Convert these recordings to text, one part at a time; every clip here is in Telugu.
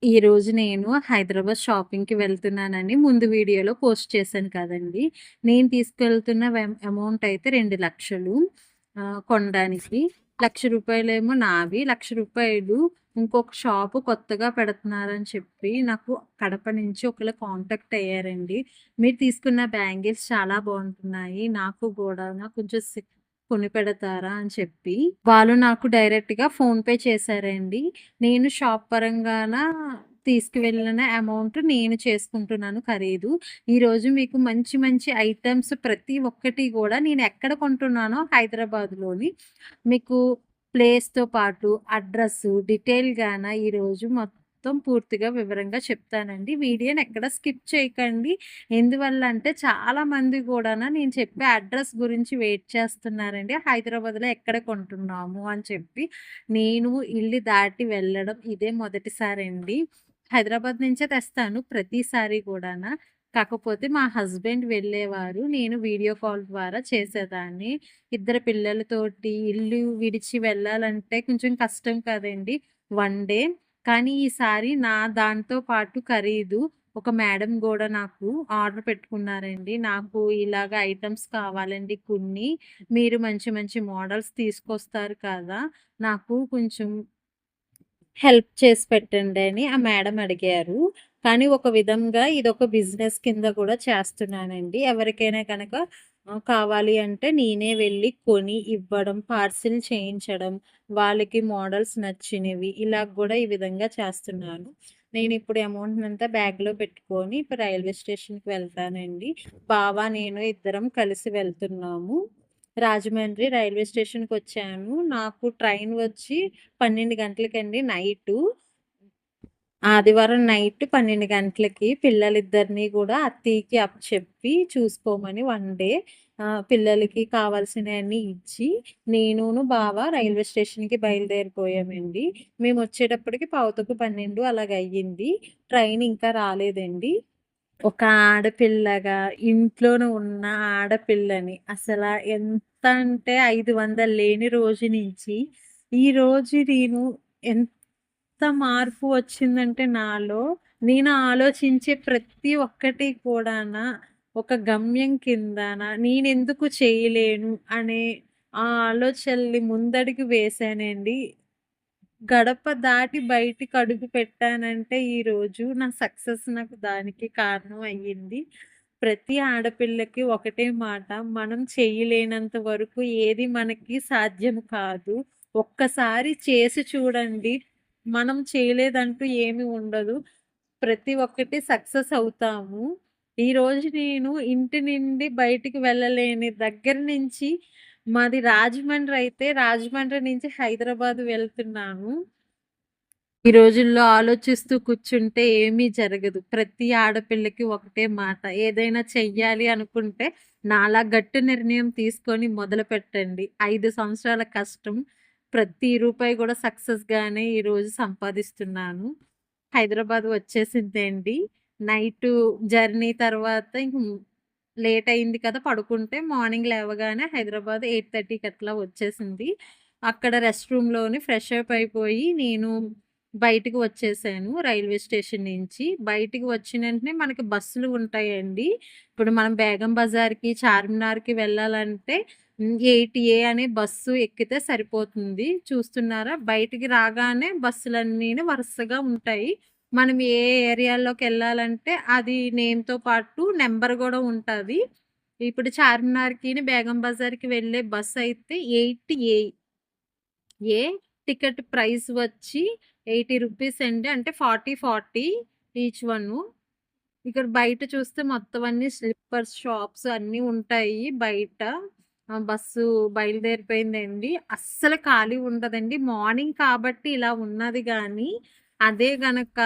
ఈరోజు నేను హైదరాబాద్ షాపింగ్‌కి వెళ్తున్నానని ముందు వీడియోలో పోస్ట్ చేశాను కదండీ! నేను తీసుకెళ్తున్న అమౌంట్ అయితే 2,00,000 కొనడానికి. రూ. 1,00,000 నావి. రూ. 1,00,000 ఇంకొక షాపు కొత్తగా పెడుతున్నారని చెప్పి నాకు కడప నుంచి ఒకళ్ళు కాంటాక్ట్ అయ్యారండి. మీరు తీసుకున్న బ్యాంగిల్స్ చాలా బాగుంటున్నాయి. నాకు గూడాను కొంచెం కొనిపెడతారా అని చెప్పి. వాళ్ళు నాకు డైరెక్ట్‌గా ఫోన్‌పే చేశారండి. నేను షాప్ పరంగాన తీసుకువెళ్ళిన అమౌంట్ నేను చేసుకుంటున్నాను ఖరీదు. ఈరోజు మీకు మంచి మంచి ఐటెమ్స్ ప్రతి ఒక్కటి గూడా నేను ఎక్కడ కొంటున్నానో హైదరాబాద్‌లోని మీకు ప్లేస్‌తో పాటు అడ్రస్సు డీటెయిల్‌గాన ఈరోజు మొత్తం పూర్తిగా వివరంగా చెప్తానండి. వీడియోని ఎక్కడ స్కిప్ చేయకండి. ఎందువల్ల అంటే చాలామంది గూడాన నేను చెప్పే అడ్రస్ గురించి వెయిట్ చేస్తున్నారండి. హైదరాబాద్‌లో ఎక్కడ కొంటున్నాము అని చెప్పి. నేను ఇల్లు దాటి వెళ్ళడం ఇదే మొదటిసారండి. హైదరాబాద్ నుంచే తెస్తాను ప్రతిసారి గూడాన. కాకపోతే మా హస్బెండ్ వెళ్ళేవారు. నేను వీడియో కాల్ ద్వారా చేసేదాన్ని. ఇద్దరు పిల్లలతోటి ఇల్లు విడిచి వెళ్ళాలంటే కొంచెం కష్టం కదండీ! One day. కానీ ఈసారి నా దాంతో పాటు ఖరీదు ఒక మేడం గూడా నాకు ఆర్డర్ పెట్టుకున్నారండి. నాకు ఇలాగ ఐటెమ్స్ కావాలండి కొన్ని. మీరు మంచి మంచి మోడల్స్ తీసుకొస్తారు కదా! నాకు కొంచెం హెల్ప్ చేసి పెట్టండి అని ఆ మేడం అడిగారు. కానీ ఒక విధంగా ఇదొక బిజినెస్ కింద కూడా చేస్తున్నానండి. ఎవరికైనా గనక కావాలి అంటే నేనే వెళ్ళి కొని ఇవ్వడం, పార్సిల్ చేయించడం, వాళ్ళకి మోడల్స్ నచ్చినవి ఇలా గూడా ఈ విధంగా చేస్తున్నాను. నేనిప్పుడు అమౌంట్‌నంతా బ్యాగ్‌లో పెట్టుకొని ఇప్పుడు రైల్వే స్టేషన్‌కి వెళ్తానండి. బావ, నేను ఇద్దరం కలిసి వెళ్తున్నాము. రాజమండ్రి రైల్వే స్టేషన్‌కొచ్చాను. నాకు ట్రైన్ వచ్చి 12 గంటలకండి నైటు. ఆదివారం నైట్ 12 గంటలకి పిల్లలిద్దరిని గూడా అత్తయ్యకి అప్పచెప్పి చూసుకోమని వన్ డే పిల్లలకి కావాల్సినయన్నీ ఇచ్చి, నేనును బావ రైల్వే స్టేషన్‌కి బయలుదేరిపోయామండి. మేమొచ్చేటప్పటికి 11:12 అలాగయ్యింది. ట్రైన్ ఇంకా రాలేదండి. ఒక ఆడపిల్లగా ఇంట్లోనే ఉన్న ఆడపిల్లని ఎంత అంటే 500 లేని రోజు నుంచి, ఈరోజు నేను ఎంత మార్పు వచ్చిందంటే నాలో, నేను ఆలోచించే ప్రతి ఒక్కటి కూడాన ఒక గమ్యం కిందన నేనెందుకు చేయలేను అనే ఆ ఆలోచనలు ముందడుగు వేశానండి. గడప దాటి బయటికి అడుగు పెట్టానంటే ఈరోజు నా సక్సెస్ నాకు దానికి కారణం అయ్యింది. ప్రతి ఆడపిల్లకి ఒకటే మాట, మనం చేయలేనంత వరకు ఏది మనకి సాధ్యం కాదు. ఒక్కసారి చేసి చూడండి. మనం చేయలేదంటూ ఏమి ఉండదు. ప్రతి ఒక్కటి సక్సెస్ అవుతాము. ఈరోజు నేను ఇంటి నుండి బయటికి వెళ్ళలేని దగ్గర నుంచి మాది రాజమండ్రి అయితే రాజమండ్రి నుంచి హైదరాబాద్ వెళ్తున్నాను. ఈ రోజుల్లో ఆలోచిస్తూ కూర్చుంటే ఏమీ జరగదు. ప్రతి ఆడపిల్లకి ఒకటే మాట. ఏదైనా చెయ్యాలి అనుకుంటే నాలా గట్టి నిర్ణయం తీసుకొని మొదలుపెట్టండి. 5 సంవత్సరాల కష్టం ప్రతి రూపాయి కూడా సక్సెస్‌గానే ఈరోజు సంపాదిస్తున్నాను. హైదరాబాద్ వచ్చేసిందండి. నైటు జర్నీ తర్వాత ఇంక లేట్ అయింది కదా! పడుకుంటే మార్నింగ్ లేవగానే హైదరాబాద్ 8:30కి అట్లా వచ్చేసింది. అక్కడ రెస్ట్ రూమ్‌లోని ఫ్రెష్ అప్ అయిపోయి నేను బయటికి వచ్చేసాను రైల్వే స్టేషన్ నుంచి. బయటికి వచ్చిన వెంటనే మనకి బస్సులు ఉంటాయండి. ఇప్పుడు మనం బేగం బజార్‌కి, చార్మినార్‌కి వెళ్ళాలంటే 8 అనే బస్సు ఎక్కితే సరిపోతుంది. చూస్తున్నారా? బయటికి రాగానే బస్సులన్నీను వరుసగా ఉంటాయి. మనం ఏ ఏరియాలోకెళ్ళాలంటే అది నేమ్‌తో పాటు నంబర్ గూడా ఉంటది. ఇప్పుడు చార్మినార్‌కిని, బేగం బజార్‌కి వెళ్ళే బస్సయితే 8 ఏ టికెట్ ప్రైస్ వచ్చి ₹80 అండి. అంటే 40, 40 ఈచ్ వన్ను. ఇక్కడ బయట చూస్తే మొత్తం అన్నీ స్లిప్పర్స్ షాప్స్ అన్నీ ఉంటాయి బయట. బస్సు బయలుదేరిపోయిందండి. అస్సలు ఖాళీ ఉండదండి. మార్నింగ్ కాబట్టి ఇలా ఉన్నది గానీ, అదే గనక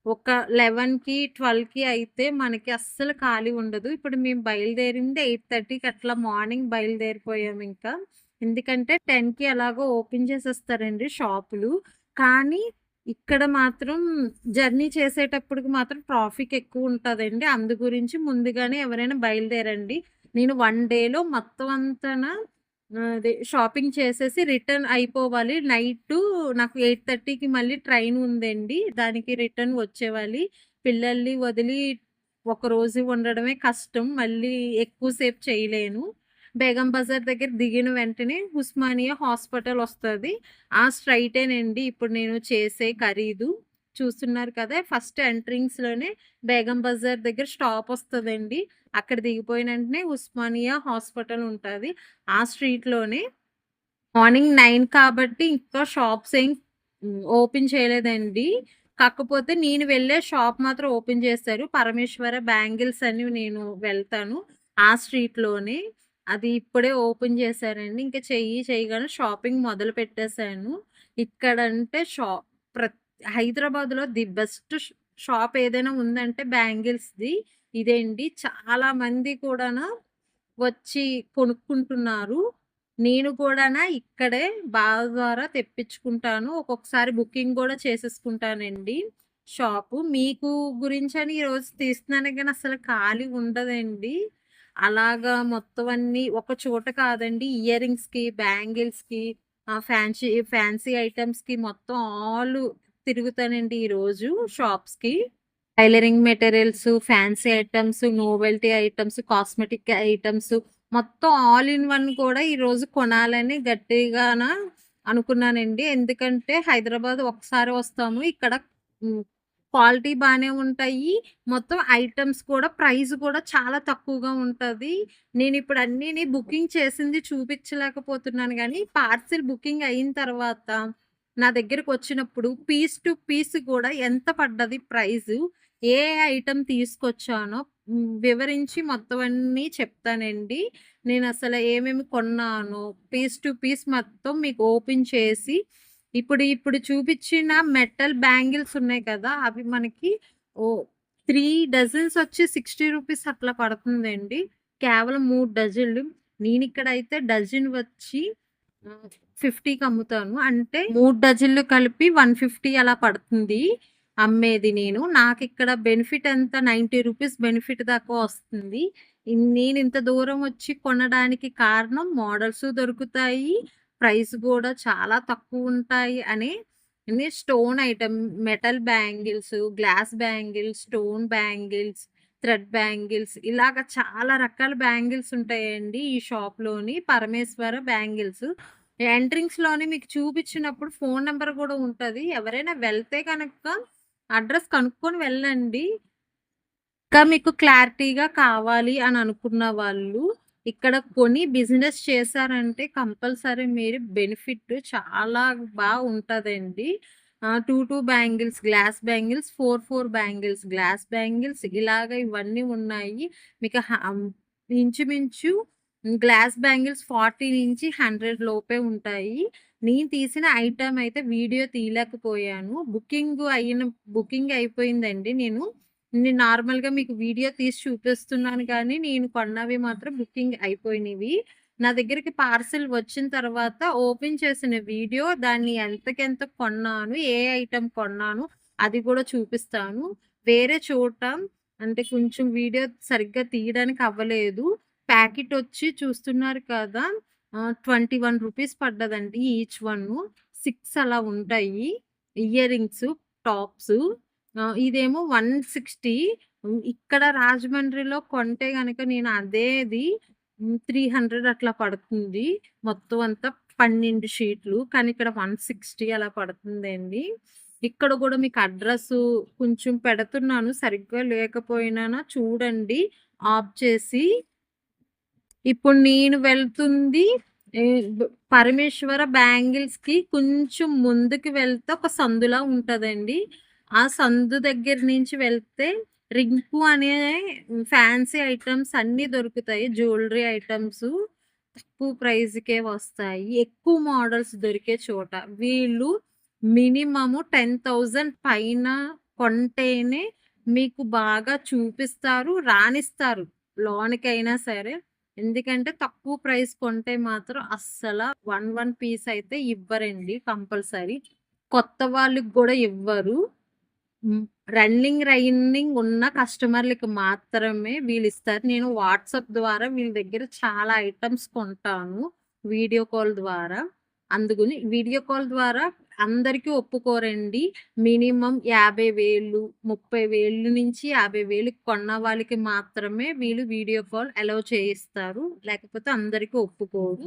ఒక 11కి, 12కి అయితే మనకి అస్సలు ఖాళీ ఉండదు. ఇప్పుడు మేము బయలుదేరింది 8:30కి అట్లా మార్నింగ్ బయలుదేరిపోయామింకా. ఎందుకంటే 10కి ఎలాగో ఓపెన్ చేసేస్తారండి షాపులు. కానీ ఇక్కడ మాత్రం జర్నీ చేసేటప్పటికి మాత్రం ట్రాఫిక్ ఎక్కువుంటదండి. అందు గురించి ముందుగానే ఎవరైనా బయలుదేరండి. నేను వన్ డేలో మొత్తం అంతాన అదే షాపింగ్ చేసేసి రిటర్న్ అయిపోవాలి. నైటు నాకు 8:30కి మళ్ళీ ట్రైన్ ఉందండి. దానికి రిటర్న్ వచ్చేవాలి. పిల్లల్ని వదిలి ఒకరోజు ఉండడమే కష్టం. మళ్ళీ ఎక్కువ సేపు చేయలేను. బేగం బజార్ దగ్గర దిగిన వెంటనే ఉస్మానియా హాస్పిటల్ వస్తది. ఆ స్ట్రెయిటేనండి ఇప్పుడు నేను చేసే ఖరీదు. చూస్తున్నారు కదా! ఫస్ట్ ఎంట్రింగ్స్‌లోనే బేగం బజార్ దగ్గర స్టాప్ వస్తదండి. అక్కడ దిగిపోయిన వెంటనే ఉస్మానియా హాస్పిటల్ ఉంటది. ఆ స్ట్రీట్‌లోనే మార్నింగ్ 9 కాబట్టి ఇంకా షాప్స్ ఏం ఓపెన్ చేయలేదండి. కాకపోతే నేను వెళ్ళే షాప్ మాత్రం ఓపెన్ చేశారు. పరమేశ్వర బ్యాంగిల్స్ అని నేను వెళ్తాను. ఆ స్ట్రీట్‌లోనే. అది ఇప్పుడే ఓపెన్ చేశారండి. ఇంక చేయగానే షాపింగ్ మొదలు పెట్టేసాను. ఇక్కడంటే ప్రత్ హైదరాబాద్‌లో ది బెస్ట్ షాప్ ఏదైనా ఉందంటే బ్యాంగిల్స్‌ది ఇదే అండి. చాలా మంది కూడాను వచ్చి కొనుక్కుంటున్నారు. నేను కూడానా ఇక్కడే బావ ద్వారా తెప్పించుకుంటాను. ఒక్కొక్కసారి బుకింగ్ గూడా చేసేసుకుంటానండి షాపు. మీకు గురించని ఈరోజు తీస్తున్నాను గానీ అసలు ఖాళీ ఉండదండి. అలాగా మొత్తం అన్నీ ఒక చోట కాదండి. ఇయర్ రింగ్స్‌కి, బ్యాంగిల్స్‌కి ఫ్యాన్సీ ఐటెమ్స్‌కి మొత్తం ఆల్ తిరుగుతానండి ఈరోజు షాప్స్‌కి. Tailoring materials, fancy items, novelty items, cosmetic items మొత్తం ఆల్ ఇన్ వన్ కూడా ఈరోజు కొనాలని గట్టిగాన అనుకున్నానండి. ఎందుకంటే హైదరాబాద్ ఒకసారి వస్తాము. ఇక్కడ హ్మ్. క్వాలిటీ బానే ఉంటాయి. మొత్తం ఐటెమ్స్ కూడా ప్రైస్ కూడా చాలా తక్కువగా ఉంటది. నేనిప్పుడు అన్నీని బుకింగ్ చేసింది చూపించలేకపోతున్నాను గానీ, పార్సిల్ బుకింగ్ అయిన తర్వాత నా దగ్గరకొచ్చినప్పుడు పీస్ టు పీస్ కూడా ఎంత పడ్డది ప్రైజు, ఏ ఐటెమ్ తీసుకొచ్చానో వివరించి మొత్తం అన్నీ చెప్తానండి. నేనసల ఏమేమి కొన్నానో పీస్ టు పీస్ మొత్తం మీకు ఓపెన్ చేసి ఇప్పుడు చూపిచ్చిన మెటల్ బ్యాంగిల్స్ ఉన్నాయి కదా! అవి మనకి ఓహ్! 3 డజన్స్ వచ్చి రూ. 60 అట్లా పడుతుందండి. కేవలం 3 డజన్లు. నేనిక్కడైతే డజన్ వచ్చి 50కి అమ్ముతాను. అంటే 3 డజన్లు కలిపి 150 అలా పడుతుంది అమ్మేది నేను. నాకిక్కడ బెనిఫిట్ ఎంత రూ. 90 బెనిఫిట్ దాకా వస్తుంది. నేనింత దూరం వచ్చి కొనడానికి కారణం మోడల్స్ దొరుకుతాయి. ప్రైస్ గూడా చాలా తక్కువుంటాయి అని stone item, metal bangles, glass bangles, stone bangles, thread bangles ఇలాగ చాలా రకాల బ్యాంగిల్స్ ఉంటాయండి ఈ షాప్‌లోని. పరమేశ్వర బ్యాంగిల్స్. ఎంట్రింగ్స్‌లోనే మీకు చూపించినప్పుడు ఫోను నంబర్ గూడా ఉంటది. ఎవరైనా వెళ్తే గనక అడ్రెస్ కనుక్కొని వెళ్ళండి. ఇంకా మీకు క్లారిటీగా కావాలి అని అనుకున్న వాళ్ళు ఇక్కడ కొని బిజినెస్ చేశారంటే కంపల్సరీ మీరు బెనిఫిట్ చాలా ఉంటదండి. 2 bangles, glass bangles, 4 bangles, glass bangles ఇలాగ ఇవన్నీ ఉన్నాయి. మీకు ఇంచుమించు గ్లాస్ బ్యాంగిల్స్ 40 నుంచి 100 లోపే ఉంటాయి. నేను తీసిన ఐటెమ్ అయితే వీడియో తీయలేకపోయాను. బుకింగ్ అయిపోయిందండి. నేను నార్మల్‌గా మీకు వీడియో తీసి చూపిస్తున్నాను కానీ, నేను కొన్నవి మాత్రం బుకింగ్ అయిపోయినవి. నా దగ్గరికి పార్సెల్ వచ్చిన తర్వాత ఓపెన్ చేసిన వీడియో దాన్ని ఎంతకెంత కొన్నాను, ఏ ఐటెమ్ కొన్నాను అది కూడా చూపిస్తాను. వేరే చోట అంటే కొంచెం వీడియో సరిగ్గా తీయడానికి అవ్వలేదు. ప్యాకెట్ వచ్చి చూస్తున్నారు కదా! రూ. 21 పడ్డదండి ఈచ్ వన్ను. 6 అలా ఉంటాయి. Ear rings, tops. ఇదేమో 160. ఇక్కడ రాజమండ్రిలో కొంటే గనక నేను అదేది 300 అట్లా పడుతుంది. మొత్తం అంతా 12 షీట్లు. కానీ ఇక్కడ 160 అలా పడుతుందండి. ఇక్కడ గూడా మీకు అడ్రస్సు కొంచెం పెడుతున్నాను. సరిగ్గా లేకపోయినానా చూడండి ఆఫ్ చేసి. ఇప్పుడు నేను వెళ్తుంది ఈ పరమేశ్వర బ్యాంగిల్స్‌కి కొంచెం ముందుకు వెళ్తే ఒక సందులా ఉంటదండి. ఆ సందు దగ్గర నుంచి వెళ్తే రింకు అనే ఫ్యాన్సీ ఐటెమ్స్ అన్నీ దొరుకుతాయి. జ్యువెలరీ ఐటెమ్సు తక్కువ ప్రైస్‌కే వస్తాయి. ఎక్కువ మోడల్స్ దొరికే చోట. వీళ్ళు మినిమము 10,000 పైన కొంటేనే మీకు బాగా చూపిస్తారు, రానిస్తారు లోనకైనా సరే. ఎందుకంటే తక్కువ ప్రైస్ కొంటే మాత్రం అస్సల 1 పీస్ అయితే ఇవ్వరండి కంపల్సరీ. కొత్త వాళ్ళకి గూడా ఇవ్వరు. హ్మ్. రన్నింగ్ ఉన్న కస్టమర్‌లకి మాత్రమే వీళ్ళిస్తారు. నేను వాట్సాప్ ద్వారా వీళ్ళ దగ్గర చాలా ఐటెమ్స్ కొంటాను. వీడియో కాల్ ద్వారా. అందుగుని వీడియో కాల్ ద్వారా అందరికీ ఒప్పుకోరండి. మినిమమ్ 50,000, 30,000 నుంచి 50,000 కొన్న వాళ్ళకి మాత్రమే వీళ్ళు వీడియో కాల్ అలౌ చేయిస్తారు. లేకపోతే అందరికీ ఒప్పుకోరు.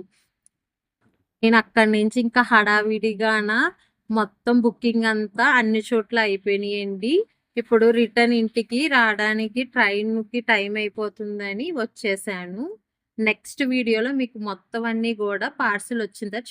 నేను అక్కడి నుంచి ఇంకా హడావిడిగాన మొత్తం బుకింగ్ అంతా అన్ని చోట్ల అయిపోయినాయండి. ఇప్పుడు రిటర్న్ ఇంటికి రావడానికి ట్రైన్‌కి టైం అయిపోతుందని వచ్చేసాను. నెక్స్ట్ వీడియోలో మీకు మొత్తం అన్నీ గూడా పార్సెల్ వచ్చిన తర్వాత